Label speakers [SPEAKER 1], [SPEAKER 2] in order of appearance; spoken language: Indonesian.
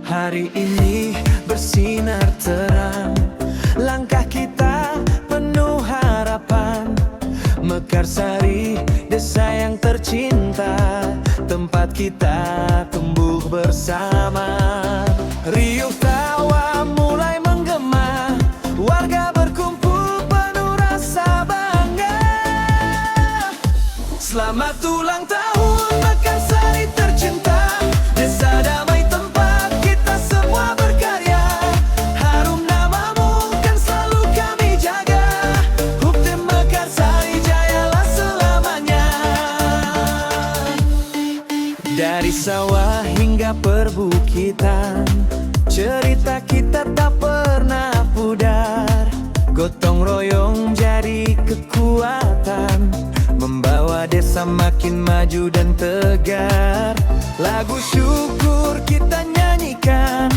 [SPEAKER 1] Hari ini bersinar terang, langkah kita penuh harapan. Mekarsari, desa yang tercinta, tempat kita tumbuh bersama. Riuh tawa mulai menggema, warga berkumpul penuh rasa bangga. Selamat ulang tahun Mekarsari tercinta, desa damai tempat kita semua berkarya. Harum namamu kan selalu kami jaga, Huptim Mekarsari jayalah selamanya. Dari sawah hingga perbukitan, cerita kita tak pernah pudar. Gotong royong jadi kekuatan, membawa desa makin maju dan tegar. Lagu syukur kita nyanyikan,